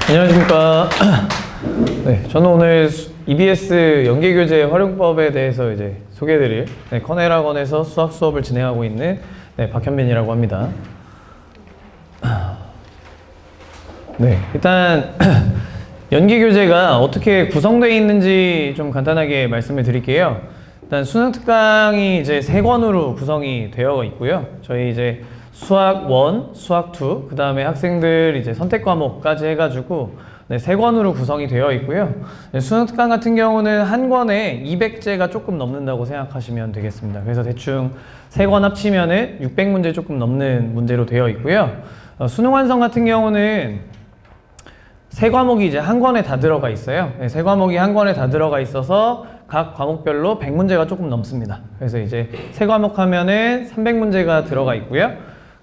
안녕하십니까. 네, 저는 오늘 EBS 연계교재 활용법에 대해서 이제 소개해드릴 커넬학원에서 수학 수업을 진행하고 있는 박현민이라고 합니다. 네, 일단 연계교재가 어떻게 구성되어 있는지 좀 간단하게 말씀을 드릴게요. 일단 수능 특강이 이제 3권으로 구성이 되어 있고요. 저희 이제 수학 1, 수학 2, 그 다음에 학생들 이제 선택 과목까지 해가지고 3권으로 구성이 되어 있고요. 수능 특강 같은 경우는 한 권에 200제가 조금 넘는다고 생각하시면 되겠습니다. 그래서 대충 3권 합치면은 600문제 조금 넘는 문제로 되어 있고요. 수능 완성 같은 경우는 3과목이 이제 한 권에 다 들어가 있어요. 3과목이 한 권에 다 들어가 있어서 각 과목별로 100문제가 조금 넘습니다. 그래서 이제 3과목 하면은 300문제가 들어가 있고요.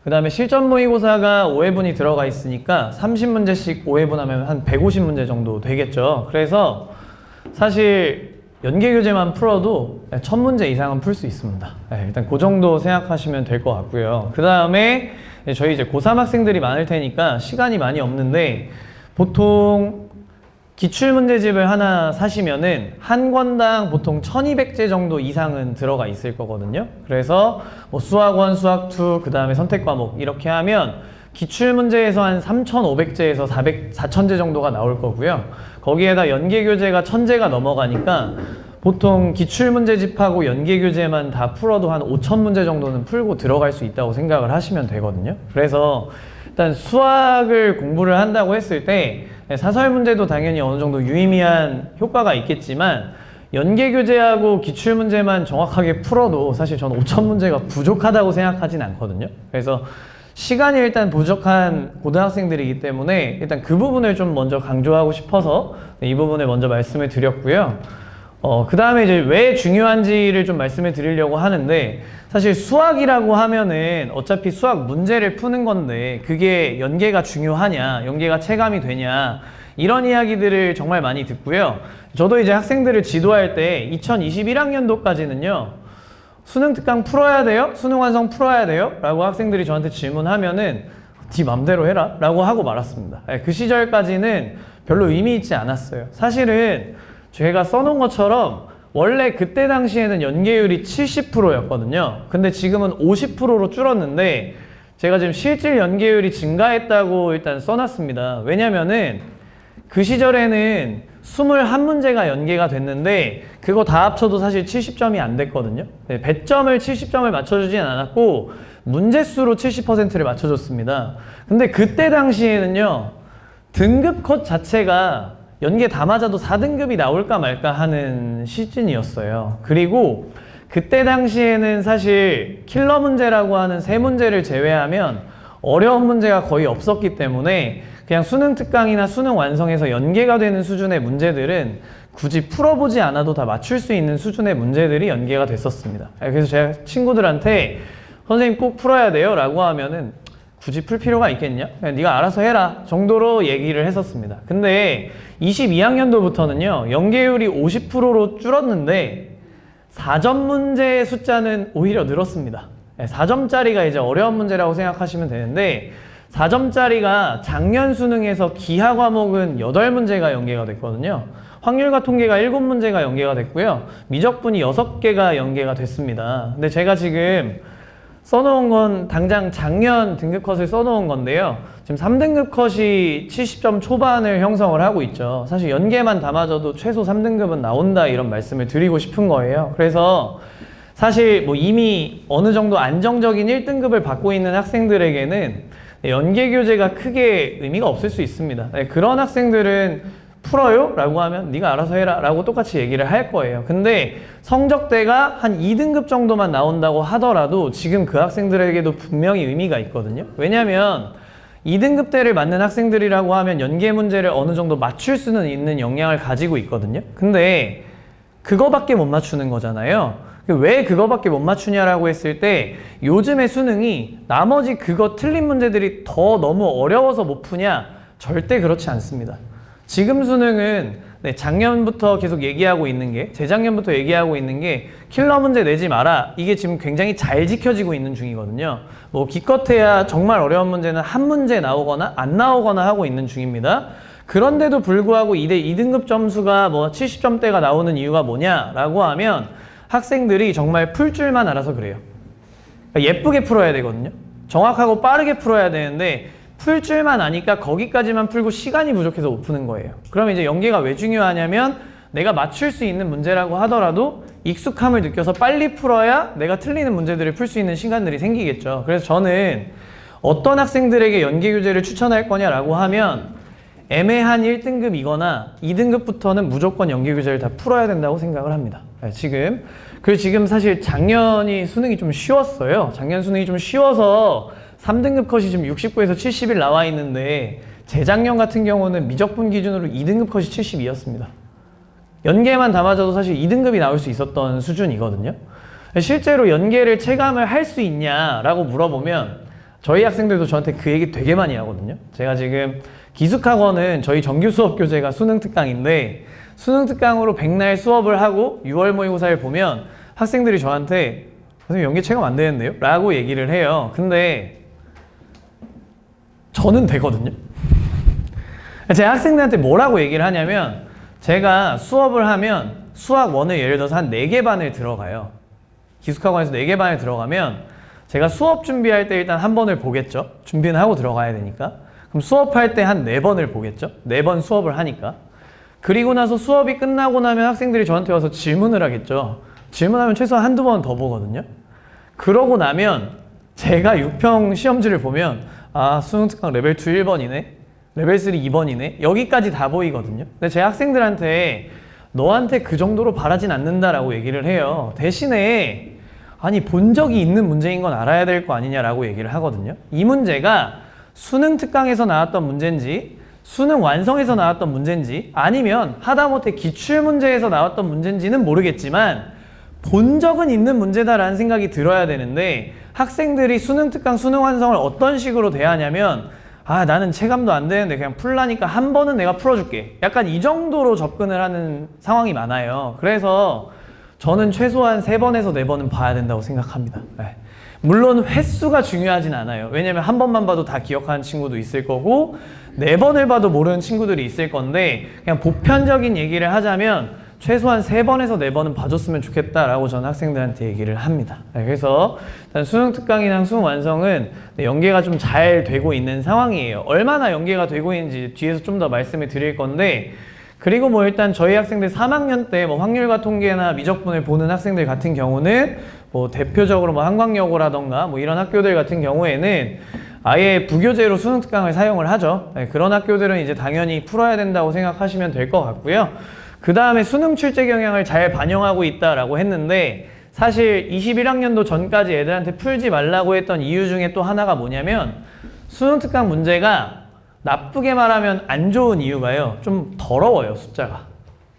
그 다음에 실전 모의고사가 5회분이 들어가 있으니까 30문제씩 5회분 하면 한 150문제 정도 되겠죠. 그래서 사실 연계교재만 풀어도 1000문제 이상은 풀 수 있습니다. 일단 그 정도 생각하시면 될 것 같고요. 그 다음에 저희 이제 고3 학생들이 많을 테니까 시간이 많이 없는데 보통 기출문제집을 하나 사시면은 한 권당 보통 1200제 정도 이상은 들어가 있을 거거든요. 그래서 뭐 수학 1, 수학 2, 그 다음에 선택 과목 이렇게 하면 기출문제에서 한 3500제에서 4000제 정도가 나올 거고요. 거기에다 연계교재가 1000제가 넘어가니까 보통 기출문제집하고 연계교재만 다 풀어도 한 5000문제 정도는 풀고 들어갈 수 있다고 생각을 하시면 되거든요. 그래서 일단 수학을 공부를 한다고 했을 때 사설 문제도 당연히 어느 정도 유의미한 효과가 있겠지만 연계교재하고 기출문제만 정확하게 풀어도 사실 저는 5000문제가 부족하다고 생각하진 않거든요. 그래서 시간이 일단 부족한 고등학생들이기 때문에 일단 그 부분을 좀 먼저 강조하고 싶어서 이 부분을 먼저 말씀을 드렸고요. 그 다음에 이제 왜 중요한지를 좀 말씀을 드리려고 하는데 사실 수학이라고 하면은 어차피 수학 문제를 푸는 건데 그게 연계가 중요하냐, 연계가 체감이 되냐 이런 이야기들을 정말 많이 듣고요. 저도 이제 학생들을 지도할 때 2021학년도까지는요. 수능 특강 풀어야 돼요? 수능 완성 풀어야 돼요? 라고 학생들이 저한테 질문하면은 네 맘대로 해라 라고 하고 말았습니다. 그 시절까지는 별로 의미 있지 않았어요. 사실은 제가 써놓은 것처럼 원래 그때 당시에는 연계율이 70%였거든요. 근데 지금은 50%로 줄었는데 제가 지금 실질 연계율이 증가했다고 일단 써놨습니다. 왜냐면은 그 시절에는 21문제가 연계가 됐는데 그거 다 합쳐도 사실 70점이 안 됐거든요. 배점을 70점을 맞춰주진 않았고 문제수로 70%를 맞춰줬습니다. 근데 그때 당시에는요. 등급 컷 자체가 연계 다 맞아도 4등급이 나올까 말까 하는 시즌이었어요. 그리고 그때 당시에는 사실 킬러 문제라고 하는 3문제를 제외하면 어려운 문제가 거의 없었기 때문에 그냥 수능 특강이나 수능 완성에서 연계가 되는 수준의 문제들은 굳이 풀어보지 않아도 다 맞출 수 있는 수준의 문제들이 연계가 됐었습니다. 그래서 제가 친구들한테 선생님 꼭 풀어야 돼요 라고 하면은 굳이 풀 필요가 있겠냐? 그냥 네가 알아서 해라 정도로 얘기를 했었습니다. 근데 22학년도부터는요. 연계율이 50%로 줄었는데 4점 문제의 숫자는 오히려 늘었습니다. 4점짜리가 이제 어려운 문제라고 생각하시면 되는데 4점짜리가 작년 수능에서 기하 과목은 8문제가 연계가 됐거든요. 확률과 통계가 7문제가 연계가 됐고요. 미적분이 6개가 연계가 됐습니다. 근데 제가 지금 써놓은 건 당장 작년 등급 컷을 써놓은 건데요. 지금 3등급 컷이 70점 초반을 형성을 하고 있죠. 사실 연계만 다 맞아도 최소 3등급은 나온다 이런 말씀을 드리고 싶은 거예요. 그래서 사실 뭐 이미 어느 정도 안정적인 1등급을 받고 있는 학생들에게는 연계교재가 크게 의미가 없을 수 있습니다. 그런 학생들은 풀어요? 라고 하면 네가 알아서 해라 라고 똑같이 얘기를 할 거예요. 근데 성적대가 한 2등급 정도만 나온다고 하더라도 지금 그 학생들에게도 분명히 의미가 있거든요. 왜냐면 2등급대를 맞는 학생들이라고 하면 연계 문제를 어느 정도 맞출 수는 있는 역량을 가지고 있거든요. 근데 그거밖에 못 맞추는 거잖아요. 왜 그거밖에 못 맞추냐라고 했을 때 요즘의 수능이 나머지 그거 틀린 문제들이 더 너무 어려워서 못 푸냐? 절대 그렇지 않습니다. 지금 수능은 네, 작년부터 계속 얘기하고 있는 게, 재작년부터 얘기하고 있는 게 킬러 문제 내지 마라. 이게 지금 굉장히 잘 지켜지고 있는 중이거든요. 뭐 기껏해야 정말 어려운 문제는 한 문제 나오거나 안 나오거나 하고 있는 중입니다. 그런데도 불구하고 2등급 점수가 뭐 70점대가 나오는 이유가 뭐냐라고 하면 학생들이 정말 풀 줄만 알아서 그래요. 그러니까 예쁘게 풀어야 되거든요. 정확하고 빠르게 풀어야 되는데 풀 줄만 아니까 거기까지만 풀고 시간이 부족해서 못 푸는 거예요. 그러면 이제 연계가 왜 중요하냐면 내가 맞출 수 있는 문제라고 하더라도 익숙함을 느껴서 빨리 풀어야 내가 틀리는 문제들을 풀 수 있는 시간들이 생기겠죠. 그래서 저는 어떤 학생들에게 연계 교재를 추천할 거냐라고 하면 애매한 1등급이거나 2등급부터는 무조건 연계 교재를 다 풀어야 된다고 생각을 합니다. 지금 사실 작년이 수능이 좀 쉬웠어요. 작년 수능이 좀 쉬워서 3등급 컷이 지금 69에서 70일 나와 있는데 재작년 같은 경우는 미적분 기준으로 2등급 컷이 72였습니다. 연계만 다 맞아도 사실 2등급이 나올 수 있었던 수준이거든요. 실제로 연계를 체감을 할 수 있냐라고 물어보면 저희 학생들도 저한테 그 얘기 되게 많이 하거든요. 제가 지금 기숙학원은 저희 정규 수업 교재가 수능 특강인데 수능 특강으로 백날 수업을 하고 6월 모의고사를 보면 학생들이 저한테 선생님 연계 체감 안 되는데요? 라고 얘기를 해요. 근데 저는 되거든요. 제 학생들한테 뭐라고 얘기를 하냐면 제가 수업을 하면 수학 1을 예를 들어서 한 4개 반을 들어가요. 기숙학원에서 4개 반을 들어가면 제가 수업 준비할 때 일단 한 번을 보겠죠. 준비는 하고 들어가야 되니까. 그럼 수업할 때 한 4번을 보겠죠. 4번 수업을 하니까. 그리고 나서 수업이 끝나고 나면 학생들이 저한테 와서 질문을 하겠죠. 질문하면 최소한 한두 번 더 보거든요. 그러고 나면 제가 6평 시험지를 보면 아, 수능 특강 레벨 2 1번이네. 레벨 3 2번이네. 여기까지 다 보이거든요. 근데 제 학생들한테 너한테 그 정도로 바라진 않는다라고 얘기를 해요. 대신에 아니 본 적이 있는 문제인 건 알아야 될 거 아니냐라고 얘기를 하거든요. 이 문제가 수능 특강에서 나왔던 문제인지 수능 완성에서 나왔던 문제인지 아니면 하다못해 기출문제에서 나왔던 문제인지는 모르겠지만 본 적은 있는 문제다라는 생각이 들어야 되는데 학생들이 수능 특강 수능 완성을 어떤 식으로 대하냐면 아 나는 체감도 안 되는데 그냥 풀라니까 한 번은 내가 풀어줄게 약간 이 정도로 접근을 하는 상황이 많아요. 그래서 저는 최소한 3번에서 4번은 봐야 된다고 생각합니다. 네. 물론 횟수가 중요하진 않아요. 왜냐면 한 번만 봐도 다 기억하는 친구도 있을 거고 4번을 봐도 모르는 친구들이 있을 건데 그냥 보편적인 얘기를 하자면 최소한 3번에서 4번은 봐줬으면 좋겠다라고 저는 학생들한테 얘기를 합니다. 네, 그래서 일단 수능 특강이랑 수능 완성은 연계가 좀 잘 되고 있는 상황이에요. 얼마나 연계가 되고 있는지 뒤에서 좀 더 말씀을 드릴 건데 그리고 뭐 일단 저희 학생들 3학년 때 뭐 확률과 통계나 미적분을 보는 학생들 같은 경우는 뭐 대표적으로 뭐 한광여고라던가 뭐 이런 학교들 같은 경우에는 아예 부교재로 수능 특강을 사용을 하죠. 네, 그런 학교들은 이제 당연히 풀어야 된다고 생각하시면 될 것 같고요. 그 다음에 수능 출제 경향을 잘 반영하고 있다라고 했는데 사실 21학년도 전까지 애들한테 풀지 말라고 했던 이유 중에 또 하나가 뭐냐면 수능 특강 문제가 나쁘게 말하면 안 좋은 이유가요. 좀 더러워요, 숫자가.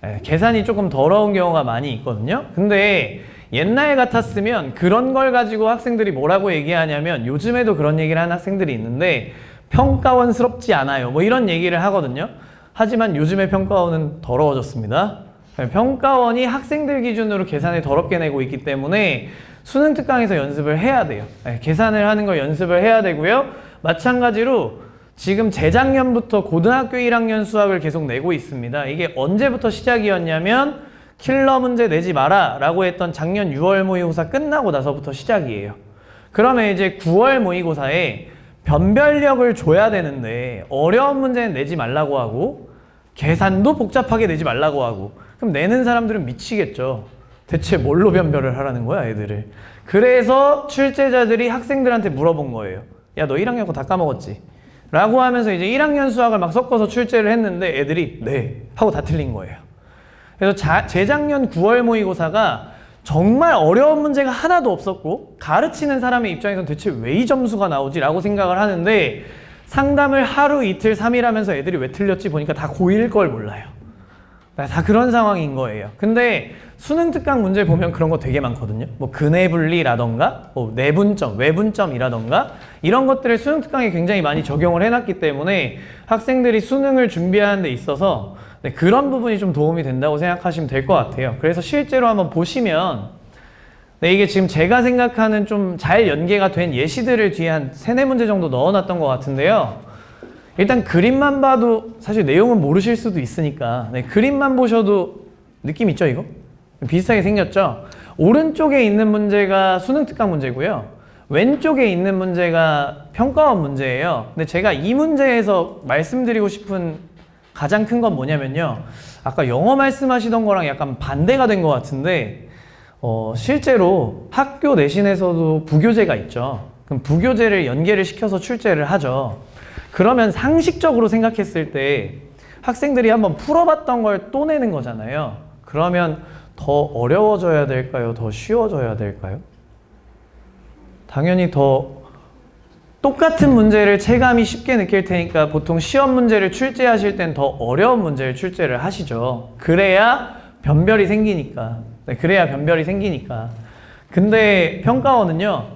네, 계산이 조금 더러운 경우가 많이 있거든요. 근데 옛날 같았으면 그런 걸 가지고 학생들이 뭐라고 얘기하냐면 요즘에도 그런 얘기를 하는 학생들이 있는데 평가원스럽지 않아요. 뭐 이런 얘기를 하거든요. 하지만 요즘의 평가원은 더러워졌습니다. 평가원이 학생들 기준으로 계산을 더럽게 내고 있기 때문에 수능 특강에서 연습을 해야 돼요. 네, 계산을 하는 걸 연습을 해야 되고요. 마찬가지로 지금 재작년부터 고등학교 1학년 수학을 계속 내고 있습니다. 이게 언제부터 시작이었냐면 킬러 문제 내지 마라 라고 했던 작년 6월 모의고사 끝나고 나서부터 시작이에요. 그러면 이제 9월 모의고사에 변별력을 줘야 되는데 어려운 문제는 내지 말라고 하고 계산도 복잡하게 내지 말라고 하고 그럼 내는 사람들은 미치겠죠. 대체 뭘로 변별을 하라는 거야 애들을. 그래서 출제자들이 학생들한테 물어본 거예요. 야 너 1학년 거 다 까먹었지? 라고 하면서 이제 1학년 수학을 막 섞어서 출제를 했는데 애들이 네 하고 다 틀린 거예요. 그래서 재작년 9월 모의고사가 정말 어려운 문제가 하나도 없었고 가르치는 사람의 입장에서는 대체 왜 이 점수가 나오지? 라고 생각을 하는데 상담을 하루 이틀 3일 하면서 애들이 왜 틀렸지 보니까 다 고1 걸 몰라요. 다 그런 상황인 거예요. 근데 수능 특강 문제 보면 그런 거 되게 많거든요. 뭐 근해 분리라던가 뭐 내분점, 외분점이라던가 이런 것들을 수능 특강에 굉장히 많이 적용을 해놨기 때문에 학생들이 수능을 준비하는 데 있어서 네, 그런 부분이 좀 도움이 된다고 생각하시면 될 것 같아요. 그래서 실제로 한번 보시면 네, 이게 지금 제가 생각하는 좀 잘 연계가 된 예시들을 뒤에 한 3-4문제 정도 넣어놨던 것 같은데요. 일단 그림만 봐도 사실 내용은 모르실 수도 있으니까 네, 그림만 보셔도 느낌 있죠 이거? 비슷하게 생겼죠? 오른쪽에 있는 문제가 수능 특강 문제고요. 왼쪽에 있는 문제가 평가원 문제예요. 근데 제가 이 문제에서 말씀드리고 싶은 가장 큰 건 뭐냐면요. 아까 영어 말씀하시던 거랑 약간 반대가 된 것 같은데 실제로 학교 내신에서도 부교재가 있죠. 그럼 부교재를 연계를 시켜서 출제를 하죠. 그러면 상식적으로 생각했을 때 학생들이 한번 풀어봤던 걸 또 내는 거잖아요. 그러면 더 어려워져야 될까요? 더 쉬워져야 될까요? 당연히 더 똑같은 문제를 체감이 쉽게 느낄 테니까 보통 시험 문제를 출제하실 땐 더 어려운 문제를 출제를 하시죠. 그래야 변별이 생기니까. 네, 그래야 변별이 생기니까. 근데 평가원은요,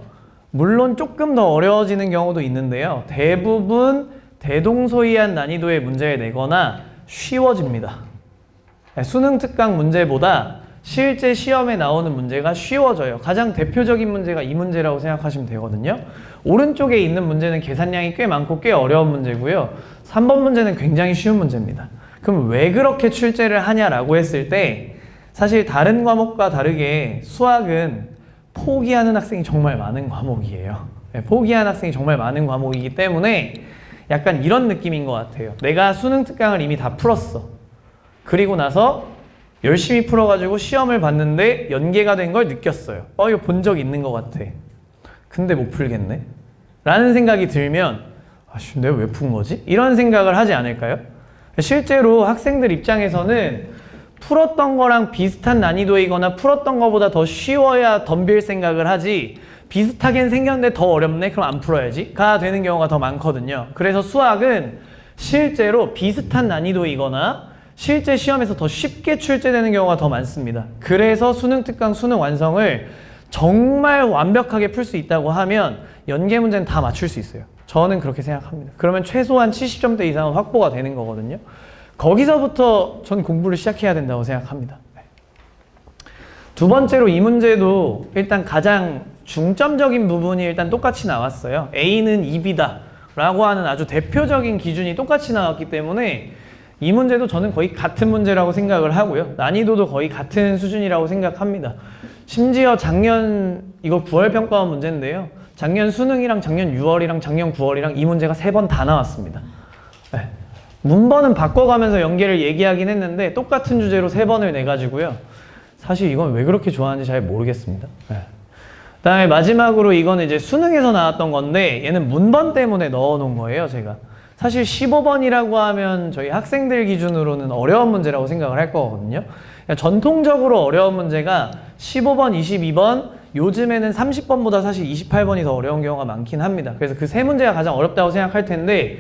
물론 조금 더 어려워지는 경우도 있는데요. 대부분 대동소이한 난이도의 문제를 내거나 쉬워집니다. 네, 수능 특강 문제보다 실제 시험에 나오는 문제가 쉬워져요. 가장 대표적인 문제가 이 문제라고 생각하시면 되거든요. 오른쪽에 있는 문제는 계산량이 꽤 많고 꽤 어려운 문제고요. 3번 문제는 굉장히 쉬운 문제입니다. 그럼 왜 그렇게 출제를 하냐라고 했을 때 사실 다른 과목과 다르게 수학은 포기하는 학생이 정말 많은 과목이에요. 네, 포기하는 학생이 정말 많은 과목이기 때문에 약간 이런 느낌인 것 같아요. 내가 수능 특강을 이미 다 풀었어. 그리고 나서 열심히 풀어가지고 시험을 봤는데 연계가 된 걸 느꼈어요. 이거 본 적 있는 것 같아. 근데 못 풀겠네? 라는 생각이 들면 아씨, 내가 왜 푼 거지? 이런 생각을 하지 않을까요? 실제로 학생들 입장에서는 풀었던 거랑 비슷한 난이도이거나 풀었던 거보다 더 쉬워야 덤빌 생각을 하지 비슷하게 생겼는데 더 어렵네? 그럼 안 풀어야지? 가 되는 경우가 더 많거든요. 그래서 수학은 실제로 비슷한 난이도이거나 실제 시험에서 더 쉽게 출제되는 경우가 더 많습니다. 그래서 수능 특강 수능 완성을 정말 완벽하게 풀 수 있다고 하면 연계 문제는 다 맞출 수 있어요. 저는 그렇게 생각합니다. 그러면 최소한 70점대 이상은 확보가 되는 거거든요. 거기서부터 전 공부를 시작해야 된다고 생각합니다. 두 번째로 이 문제도 일단 가장 중점적인 부분이 일단 똑같이 나왔어요. A는 2B다 라고 하는 아주 대표적인 기준이 똑같이 나왔기 때문에 이 문제도 저는 거의 같은 문제라고 생각을 하고요. 난이도도 거의 같은 수준이라고 생각합니다. 심지어 작년 이거 9월 평가원 문제인데요. 작년 수능이랑 작년 6월이랑 작년 9월이랑 이 문제가 3번 다 나왔습니다. 네. 문번은 바꿔가면서 연계를 얘기하긴 했는데 똑같은 주제로 3번을 내가지고요. 사실 이건 왜 그렇게 좋아하는지 잘 모르겠습니다. 네. 그다음에 마지막으로 이거는 이제 수능에서 나왔던 건데 얘는 문번 때문에 넣어놓은 거예요, 제가. 사실 15번이라고 하면 저희 학생들 기준으로는 어려운 문제라고 생각을 할 거거든요. 그러니까 전통적으로 어려운 문제가 15번, 22번, 요즘에는 30번보다 사실 28번이 더 어려운 경우가 많긴 합니다. 그래서 그 세 문제가 가장 어렵다고 생각할 텐데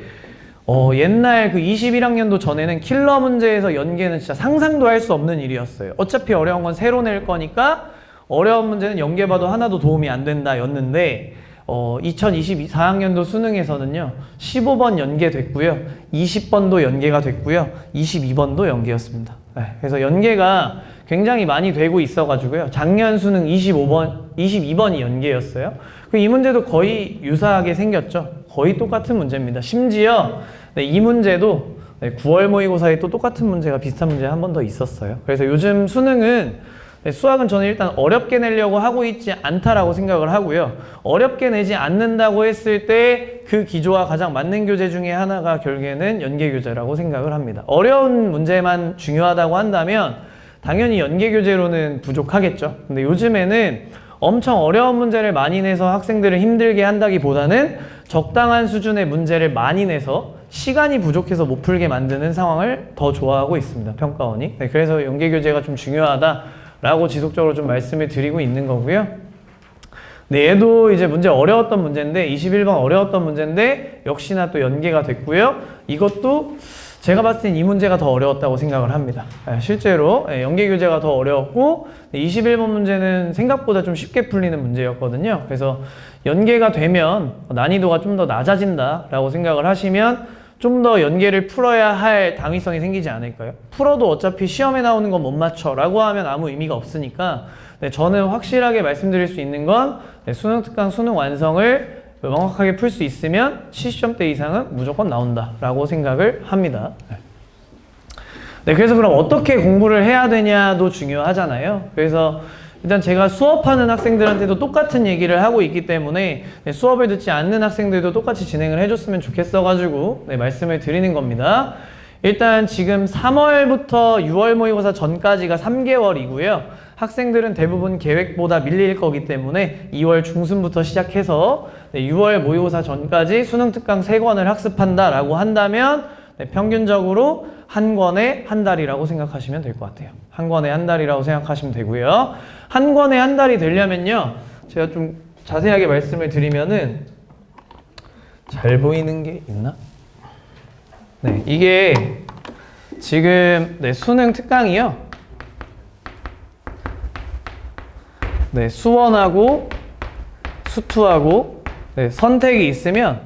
옛날 그 21학년도 전에는 킬러 문제에서 연계는 진짜 상상도 할 수 없는 일이었어요. 어차피 어려운 건 새로 낼 거니까 어려운 문제는 연계 봐도 하나도 도움이 안 된다 였는데 2024학년도 수능에서는요 15번 연계됐고요 20번도 연계가 됐고요 22번도 연계였습니다. 네, 그래서 연계가 굉장히 많이 되고 있어 가지고요 작년 수능 22번이 연계였어요. 이 문제도 거의 유사하게 생겼죠. 거의 똑같은 문제입니다. 심지어 네, 이 문제도 9월 모의고사에 또 똑같은 문제가 비슷한 문제가 한 번 더 있었어요. 그래서 요즘 수능은 수학은 저는 일단 어렵게 내려고 하고 있지 않다라고 생각을 하고요. 어렵게 내지 않는다고 했을 때 그 기조와 가장 맞는 교재 중에 하나가 결국에는 연계 교재라고 생각을 합니다. 어려운 문제만 중요하다고 한다면 당연히 연계 교재로는 부족하겠죠. 근데 요즘에는 엄청 어려운 문제를 많이 내서 학생들을 힘들게 한다기보다는 적당한 수준의 문제를 많이 내서 시간이 부족해서 못 풀게 만드는 상황을 더 좋아하고 있습니다. 평가원이. 네, 그래서 연계 교재가 좀 중요하다라고 지속적으로 좀 말씀을 드리고 있는 거고요. 네, 얘도 이제 문제 어려웠던 문제인데 21번 어려웠던 문제인데 역시나 또 연계가 됐고요. 이것도 제가 봤을 땐 이 문제가 더 어려웠다고 생각을 합니다. 실제로 연계교재가 더 어려웠고 21번 문제는 생각보다 좀 쉽게 풀리는 문제였거든요. 그래서 연계가 되면 난이도가 좀 더 낮아진다라고 생각을 하시면 좀 더 연계를 풀어야 할 당위성이 생기지 않을까요? 풀어도 어차피 시험에 나오는 건 못 맞춰 라고 하면 아무 의미가 없으니까 저는 확실하게 말씀드릴 수 있는 건 수능 특강 수능 완성을 명확하게 풀 수 있으면 70점대 이상은 무조건 나온다 라고 생각을 합니다. 그래서 그럼 어떻게 공부를 해야 되냐도 중요하잖아요. 그래서 일단 제가 수업하는 학생들한테도 똑같은 얘기를 하고 있기 때문에 수업을 듣지 않는 학생들도 똑같이 진행을 해줬으면 좋겠어가지고 말씀을 드리는 겁니다. 일단 지금 3월부터 6월 모의고사 전까지가 3개월이고요. 학생들은 대부분 계획보다 밀릴 거기 때문에 2월 중순부터 시작해서 6월 모의고사 전까지 수능 특강 3권을 학습한다 라고 한다면 평균적으로 한 권에 한 달이라고 생각하시면 될 것 같아요. 한 권에 한 달이라고 생각하시면 되고요. 한 권에 한 달이 되려면요. 제가 좀 자세하게 말씀을 드리면은 잘 보이는 게 있나? 네, 이게 지금 수능 특강이요. 수원하고 수투하고 선택이 있으면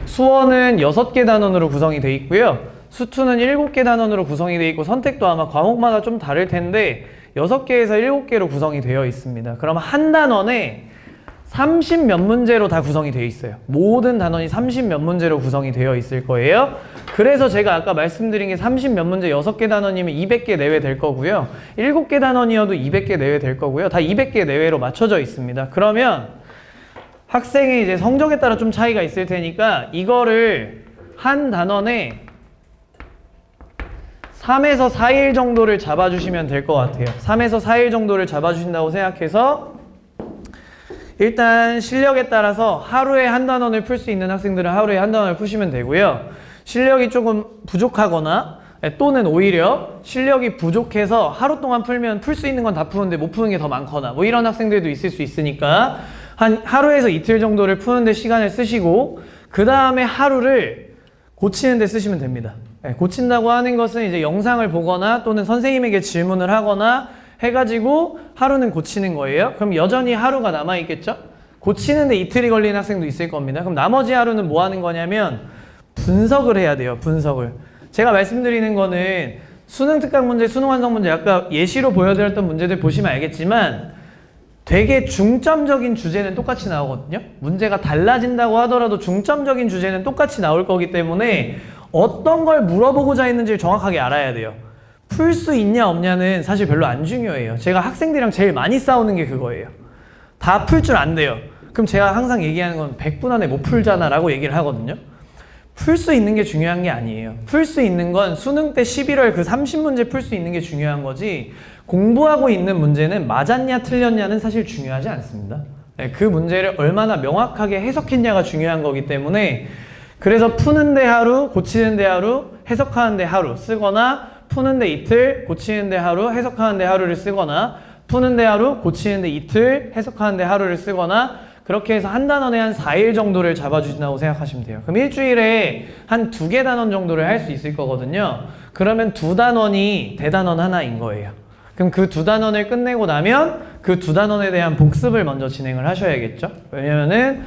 수원은 6개 단원으로 구성이 되어 있고요. 수투는 7개 단원으로 구성이 되어 있고 선택도 아마 과목마다 좀 다를 텐데 6개에서 7개로 구성이 되어 있습니다. 그럼 한 단원에 30 몇 문제로 다 구성이 되어 있어요. 모든 단원이 30 몇 문제로 구성이 되어 있을 거예요. 그래서 제가 아까 말씀드린 게 30 몇 문제 6개 단원이면 200개 내외 될 거고요. 7개 단원이어도 200개 내외 될 거고요. 다 200개 내외로 맞춰져 있습니다. 그러면 학생의 이제 성적에 따라 좀 차이가 있을 테니까 이거를 한 단원에 3에서 4일 정도를 잡아주시면 될 것 같아요. 3에서 4일 정도를 잡아주신다고 생각해서 일단 실력에 따라서 하루에 한 단원을 풀 수 있는 학생들은 하루에 한 단원을 푸시면 되고요. 실력이 조금 부족하거나 또는 오히려 실력이 부족해서 하루 동안 풀면 풀 수 있는 건 다 푸는데 못 푸는 게 더 많거나 뭐 이런 학생들도 있을 수 있으니까 한 하루에서 이틀 정도를 푸는 데 시간을 쓰시고 그 다음에 하루를 고치는 데 쓰시면 됩니다. 고친다고 하는 것은 이제 영상을 보거나 또는 선생님에게 질문을 하거나 해가지고 하루는 고치는 거예요. 그럼 여전히 하루가 남아있겠죠? 고치는데 이틀이 걸리는 학생도 있을 겁니다. 그럼 나머지 하루는 뭐 하는 거냐면 분석을 해야 돼요. 분석을. 제가 말씀드리는 거는 수능 특강 문제, 수능 완성 문제 아까 예시로 보여드렸던 문제들 보시면 알겠지만 되게 중점적인 주제는 똑같이 나오거든요. 문제가 달라진다고 하더라도 중점적인 주제는 똑같이 나올 거기 때문에 어떤 걸 물어보고자 했는지를 정확하게 알아야 돼요. 풀 수 있냐 없냐는 사실 별로 안 중요해요. 제가 학생들이랑 제일 많이 싸우는 게 그거예요. 다 풀 줄 안 돼요. 그럼 제가 항상 얘기하는 건 100분 안에 못 풀잖아 라고 얘기를 하거든요. 풀 수 있는 게 중요한 게 아니에요. 풀 수 있는 건 수능 때 11월 그 30문제 풀 수 있는 게 중요한 거지 공부하고 있는 문제는 맞았냐 틀렸냐는 사실 중요하지 않습니다. 그 문제를 얼마나 명확하게 해석했냐가 중요한 거기 때문에 그래서 푸는데 하루, 고치는데 하루, 해석하는데 하루 쓰거나 푸는데 이틀, 고치는데 하루, 해석하는데 하루를 쓰거나 푸는데 하루, 고치는데 이틀, 해석하는데 하루를 쓰거나 그렇게 해서 한 단원에 한 4일 정도를 잡아주신다고 생각하시면 돼요. 그럼 일주일에 한 2개 단원 정도를 할 수 있을 거거든요. 그러면 2단원이 대단원 하나인 거예요. 그럼 그 2단원을 끝내고 나면 그 2단원에 대한 복습을 먼저 진행을 하셔야겠죠. 왜냐면은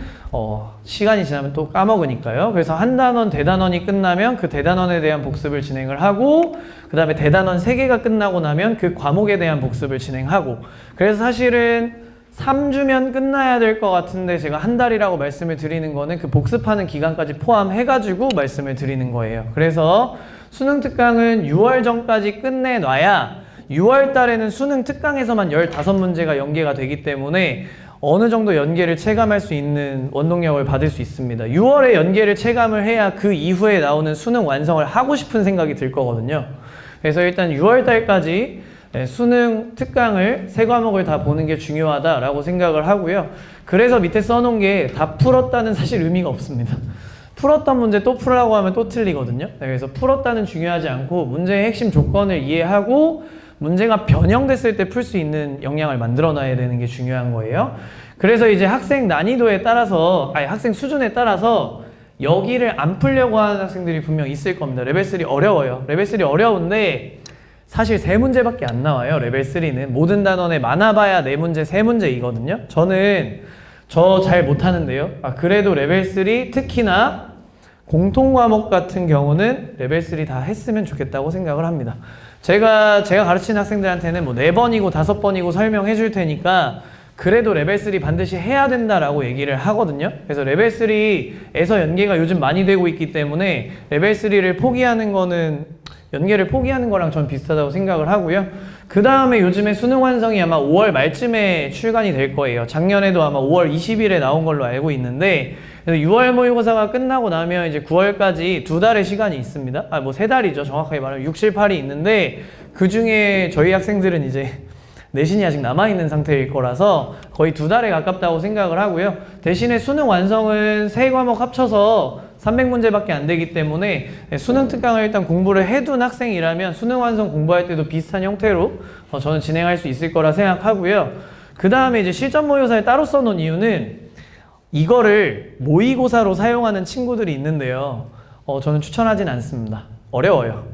시간이 지나면 또 까먹으니까요. 그래서 한 단원, 대단원이 끝나면 그 대단원에 대한 복습을 진행을 하고 그 다음에 대단원 3개가 끝나고 나면 그 과목에 대한 복습을 진행하고 그래서 사실은 3주면 끝나야 될 것 같은데 제가 한 달이라고 말씀을 드리는 거는 그 복습하는 기간까지 포함해가지고 말씀을 드리는 거예요. 그래서 수능 특강은 6월 전까지 끝내놔야 6월 달에는 수능 특강에서만 15문제가 연계가 되기 때문에 어느 정도 연계를 체감할 수 있는 원동력을 받을 수 있습니다. 6월에 연계를 체감을 해야 그 이후에 나오는 수능 완성을 하고 싶은 생각이 들 거거든요. 그래서 일단 6월 달까지 수능 특강을 3과목을 다 보는 게 중요하다라고 생각을 하고요. 그래서 밑에 써놓은 게 다 풀었다는 사실 의미가 없습니다. 풀었던 문제 또 풀으라고 하면 또 틀리거든요. 그래서 풀었다는 중요하지 않고 문제의 핵심 조건을 이해하고 문제가 변형됐을 때 풀 수 있는 역량을 만들어 놔야 되는 게 중요한 거예요. 그래서 이제 학생 난이도에 따라서, 학생 수준에 따라서 여기를 안 풀려고 하는 학생들이 분명 있을 겁니다. 레벨 3 어려워요. 레벨 3 어려운데 사실 3문제밖에 안 나와요. 레벨 3는 모든 단원에 많아봐야 4문제, 3문제이거든요. 저는 저 잘 못하는데요. 그래도 레벨 3 특히나 공통과목 같은 경우는 레벨 3 다 했으면 좋겠다고 생각을 합니다. 제가 가르치는 학생들한테는 뭐 4번이고 5번이고 설명해 줄 테니까 그래도 레벨 3 반드시 해야 된다라고 얘기를 하거든요. 그래서 레벨 3에서 연계가 요즘 많이 되고 있기 때문에 레벨 3를 포기하는 거는 연계를 포기하는 거랑 전 비슷하다고 생각을 하고요. 그 다음에 요즘에 수능 완성이 아마 5월 말쯤에 출간이 될 거예요. 작년에도 아마 5월 20일에 나온 걸로 알고 있는데, 그래서 6월 모의고사가 끝나고 나면 이제 9월까지 2달의 시간이 있습니다. 뭐 3달이죠. 정확하게 말하면 6, 7, 8이 있는데, 그 중에 저희 학생들은 이제 내신이 아직 남아있는 상태일 거라서 거의 2달에 가깝다고 생각을 하고요. 대신에 수능 완성은 3과목 합쳐서 300문제밖에 안 되기 때문에 수능 특강을 일단 공부를 해둔 학생이라면 수능 완성 공부할 때도 비슷한 형태로 저는 진행할 수 있을 거라 생각하고요. 그 다음에 이제 실전 모의고사를 따로 써놓은 이유는 이거를 모의고사로 사용하는 친구들이 있는데요. 저는 추천하진 않습니다. 어려워요.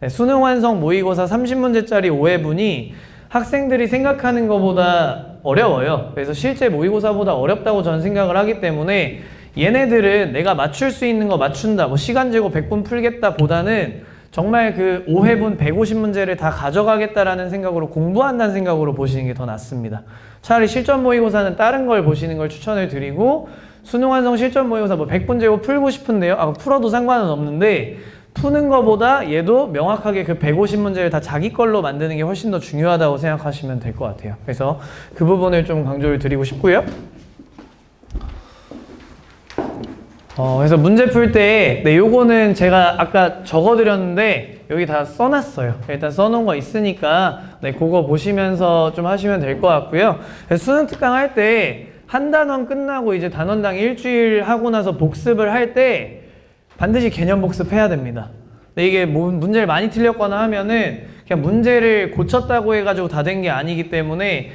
수능 완성 모의고사 30문제짜리 5회분이 학생들이 생각하는 것보다 어려워요. 그래서 실제 모의고사보다 어렵다고 저는 생각을 하기 때문에 얘네들은 내가 맞출 수 있는 거 맞춘다, 뭐 시간 재고 100분 풀겠다 보다는 정말 그 5회분 150문제를 다 가져가겠다라는 생각으로 공부한다는 생각으로 보시는 게 더 낫습니다. 차라리 실전 모의고사는 다른 걸 보시는 걸 추천을 드리고, 수능 완성 실전 모의고사 뭐 100분 재고 풀고 싶은데요. 풀어도 상관은 없는데 푸는 거보다 얘도 명확하게 그 150문제를 다 자기 걸로 만드는 게 훨씬 더 중요하다고 생각하시면 될 것 같아요. 그래서 그 부분을 좀 강조를 드리고 싶고요. 그래서 문제 풀 때, 요거는 제가 아까 적어드렸는데, 여기 다 써놨어요. 일단 써놓은 거 있으니까, 그거 보시면서 좀 하시면 될 것 같고요. 수능 특강 할 때, 한 단원 끝나고 이제 단원당 일주일 하고 나서 복습을 할 때, 반드시 개념 복습해야 됩니다. 근데 이게 문제를 많이 틀렸거나 하면은, 그냥 문제를 고쳤다고 해가지고 다 된 게 아니기 때문에,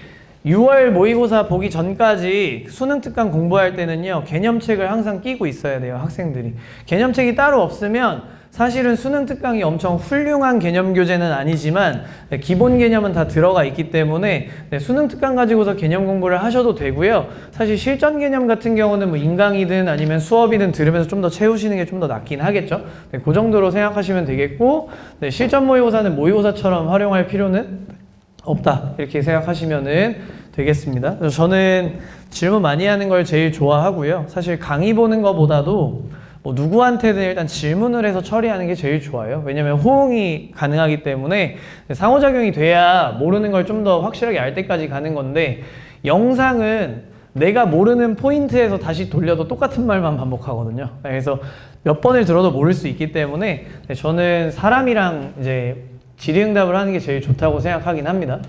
6월 모의고사 보기 전까지 수능 특강 공부할 때는요, 개념책을 항상 끼고 있어야 돼요, 학생들이. 개념책이 따로 없으면 사실은 수능 특강이 엄청 훌륭한 개념 교재는 아니지만 기본 개념은 다 들어가 있기 때문에 수능 특강 가지고서 개념 공부를 하셔도 되고요. 사실 실전 개념 같은 경우는 뭐 인강이든 아니면 수업이든 들으면서 좀 더 채우시는 게 좀 더 낫긴 하겠죠. 그 정도로 생각하시면 되겠고, 실전 모의고사는 모의고사처럼 활용할 필요는 없다, 이렇게 생각하시면 되겠습니다. 그래서 저는 질문 많이 하는 걸 제일 좋아하고요. 사실 강의 보는 것보다도 뭐 누구한테든 일단 질문을 해서 처리하는 게 제일 좋아요. 왜냐면 호응이 가능하기 때문에 상호작용이 돼야 모르는 걸 좀 더 확실하게 알 때까지 가는 건데, 영상은 내가 모르는 포인트에서 다시 돌려도 똑같은 말만 반복하거든요. 그래서 몇 번을 들어도 모를 수 있기 때문에 저는 사람이랑 이제 질의응답을 하는 게 제일 좋다고 생각하긴 합니다.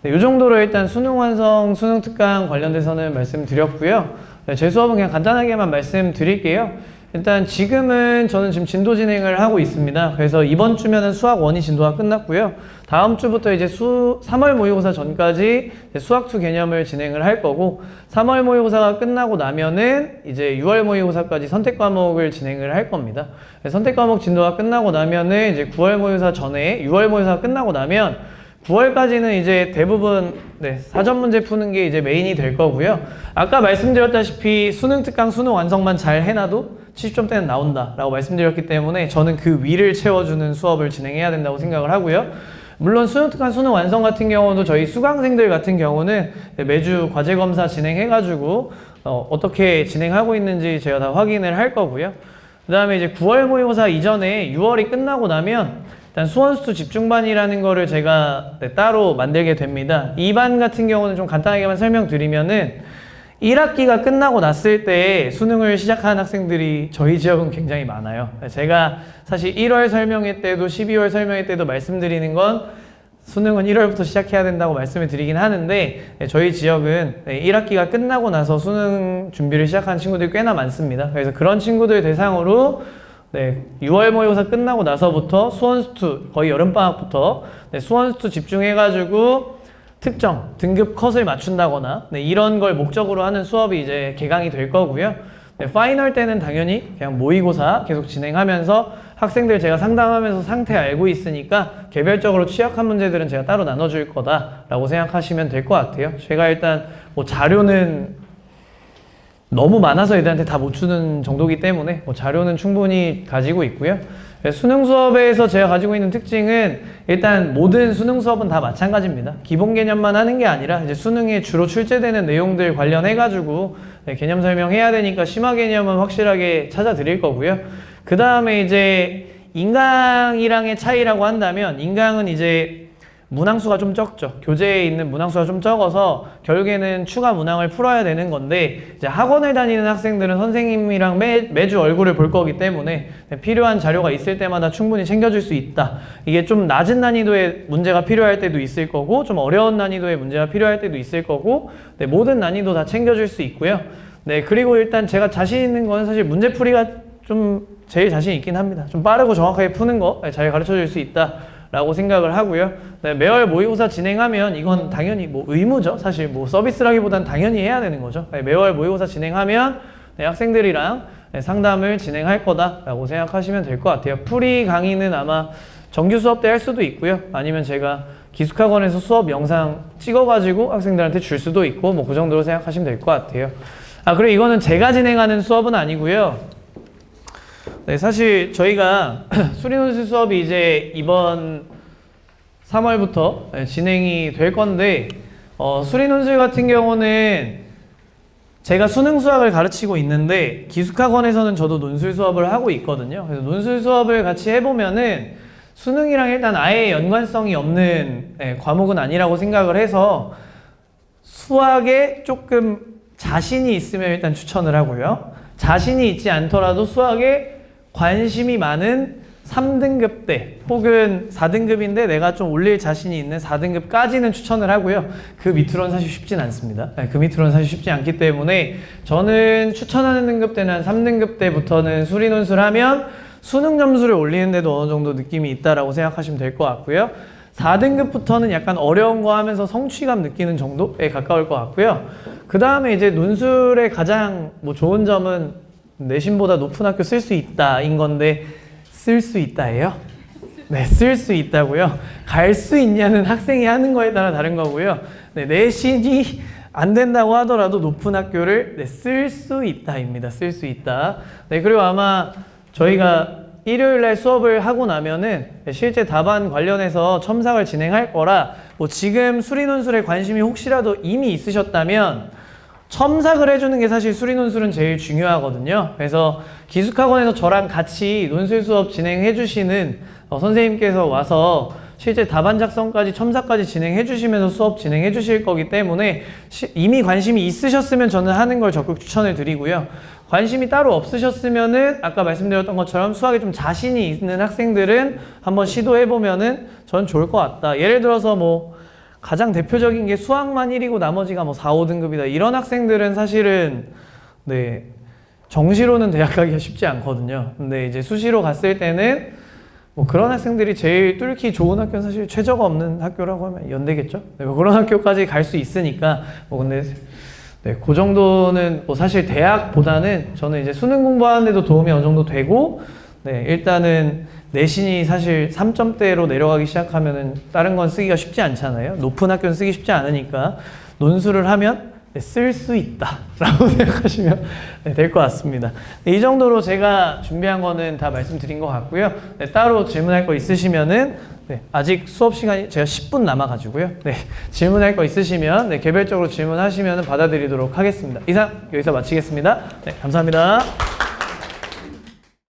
이 정도로 일단 수능 완성, 수능 특강 관련돼서는 말씀드렸고요. 제 수업은 그냥 간단하게만 말씀드릴게요. 일단 지금은 저는 지금 진도 진행을 하고 있습니다. 그래서 이번 주면은 수학 1이 진도가 끝났고요. 다음 주부터 이제 3월 모의고사 전까지 수학 2 개념을 진행을 할 거고, 3월 모의고사가 끝나고 나면은 이제 6월 모의고사까지 선택 과목을 진행을 할 겁니다. 선택 과목 진도가 끝나고 나면은 이제 9월 모의고사 전에 6월 모의고사가 끝나고 나면 9월까지는 이제 대부분 사전 문제 푸는 게 이제 메인이 될 거고요. 아까 말씀드렸다시피 수능 특강 수능 완성만 잘 해놔도 70점대는 나온다라고 말씀드렸기 때문에 저는 그 위를 채워주는 수업을 진행해야 된다고 생각을 하고요. 물론 수능 특강 수능 완성 같은 경우도 저희 수강생들 같은 경우는 매주 과제 검사 진행해가지고 어떻게 진행하고 있는지 제가 다 확인을 할 거고요. 그 다음에 이제 9월 모의고사 이전에 6월이 끝나고 나면 일단 수원수투 집중반이라는 거를 제가 따로 만들게 됩니다. 이 반 같은 경우는 좀 간단하게만 설명드리면은 1학기가 끝나고 났을 때 수능을 시작하는 학생들이 저희 지역은 굉장히 많아요. 제가 사실 1월 설명회 때도 12월 설명회 때도 말씀드리는 건 수능은 1월부터 시작해야 된다고 말씀을 드리긴 하는데, 저희 지역은 1학기가 끝나고 나서 수능 준비를 시작하는 친구들이 꽤나 많습니다. 그래서 그런 친구들 대상으로 6월 모의고사 끝나고 나서부터 수원수투, 거의 여름방학부터 수원수투 집중해가지고 특정, 등급 컷을 맞춘다거나 이런 걸 목적으로 하는 수업이 이제 개강이 될 거고요. 네, 파이널 때는 당연히 그냥 모의고사 계속 진행하면서 학생들 제가 상담하면서 상태 알고 있으니까 개별적으로 취약한 문제들은 제가 따로 나눠줄 거다라고 생각하시면 될 것 같아요. 제가 일단 뭐 자료는 너무 많아서 애들한테 다 못 주는 정도이기 때문에 뭐 자료는 충분히 가지고 있고요. 수능 수업에서 제가 가지고 있는 특징은 일단 모든 수능 수업은 다 마찬가지입니다. 기본 개념만 하는 게 아니라 이제 수능에 주로 출제되는 내용들 관련해 가지고 개념 설명해야 되니까 심화 개념은 확실하게 찾아 드릴 거고요. 그 다음에 이제 인강이랑의 차이라고 한다면 인강은 이제 문항수가 좀 적죠. 교재에 있는 문항수가 좀 적어서 결국에는 추가 문항을 풀어야 되는 건데 이제 학원을 다니는 학생들은 선생님이랑 매주 얼굴을 볼 거기 때문에 필요한 자료가 있을 때마다 충분히 챙겨줄 수 있다. 이게 좀 낮은 난이도의 문제가 필요할 때도 있을 거고 좀 어려운 난이도의 문제가 필요할 때도 있을 거고 네, 모든 난이도 다 챙겨줄 수 있고요. 네, 그리고 일단 제가 자신 있는 거는 사실 문제풀이가 좀 제일 자신 있긴 합니다. 좀 빠르고 정확하게 푸는 거 잘 가르쳐 줄 수 있다 라고 생각을 하고요. 네, 매월 모의고사 진행하면 이건 당연히 뭐 의무죠. 사실 뭐 서비스라기보단 당연히 해야 되는 거죠. 네, 매월 모의고사 진행하면 네, 학생들이랑 네, 상담을 진행할 거다라고 생각하시면 될 것 같아요. 풀이 강의는 아마 정규 수업 때 할 수도 있고요. 아니면 제가 기숙학원에서 수업 영상 찍어가지고 학생들한테 줄 수도 있고 뭐 그 정도로 생각하시면 될 것 같아요. 아, 그리고 이거는 제가 진행하는 수업은 아니고요. 네, 사실 저희가 수리논술 수업이 이제 이번 3월부터 진행이 될 건데 수리논술 같은 경우는 제가 수능 수학을 가르치고 있는데 기숙학원에서는 저도 논술 수업을 하고 있거든요. 그래서 논술 수업을 같이 해보면은 수능이랑 일단 아예 연관성이 없는 과목은 아니라고 생각을 해서 수학에 조금 자신이 있으면 일단 추천을 하고요. 자신이 있지 않더라도 수학에 관심이 많은 3등급 때 혹은 4등급인데 내가 좀 올릴 자신이 있는 4등급까지는 추천을 하고요. 그 밑으로는 사실 쉽진 않습니다. 그 밑으로는 사실 쉽지 않기 때문에 저는 추천하는 등급 때는 한 3등급 때부터는 수리논술 하면 수능 점수를 올리는데도 어느 정도 느낌이 있다라고 생각하시면 될 것 같고요. 4등급부터는 약간 어려운 거 하면서 성취감 느끼는 정도에 가까울 것 같고요. 그 다음에 이제 논술의 가장 뭐 좋은 점은 내신보다 높은 학교 쓸 수 있다인 건데 쓸 수 있다예요? 네, 쓸 수 있다고요. 갈 수 있냐는 학생이 하는 거에 따라 다른 거고요. 네, 내신이 안 된다고 하더라도 높은 학교를 네, 쓸 수 있다입니다. 쓸 수 있다. 네, 그리고 아마 저희가 일요일 날 수업을 하고 나면은 실제 답안 관련해서 첨삭을 진행할 거라 뭐 지금 수리논술에 관심이 혹시라도 이미 있으셨다면 첨삭을 해주는 게 사실 수리논술은 제일 중요하거든요. 그래서 기숙학원에서 저랑 같이 논술 수업 진행해 주시는 선생님께서 와서 실제 답안 작성까지 첨삭까지 진행해 주시면서 수업 진행해 주실 거기 때문에 이미 관심이 있으셨으면 저는 하는 걸 적극 추천을 드리고요. 관심이 따로 없으셨으면은 아까 말씀드렸던 것처럼 수학에 좀 자신이 있는 학생들은 한번 시도해 보면은 전 좋을 것 같다. 예를 들어서 뭐 가장 대표적인 게 수학만 1이고 나머지가 뭐 4, 5등급이다. 이런 학생들은 사실은 네, 정시로는 대학 가기가 쉽지 않거든요. 근데 이제 수시로 갔을 때는 뭐 그런 학생들이 제일 뚫기 좋은 학교는 사실 최저가 없는 학교라고 하면 연대겠죠. 네, 뭐 그런 학교까지 갈 수 있으니까 뭐 근데 네, 그 정도는 뭐 사실 대학보다는 저는 이제 수능 공부하는데도 도움이 어느 정도 되고 네, 일단은 내신이 사실 3점대로 내려가기 시작하면은 다른 건 쓰기가 쉽지 않잖아요. 높은 학교는 쓰기 쉽지 않으니까 논술을 하면 네, 쓸 수 있다 라고 생각하시면 네, 될 것 같습니다. 네, 이 정도로 제가 준비한 거는 다 말씀드린 것 같고요. 네, 따로 질문할 거 있으시면은 네, 아직 수업 시간이 제가 10분 남아가지고요. 네, 질문할 거 있으시면 네, 개별적으로 질문하시면 받아드리도록 하겠습니다. 이상 여기서 마치겠습니다. 네, 감사합니다.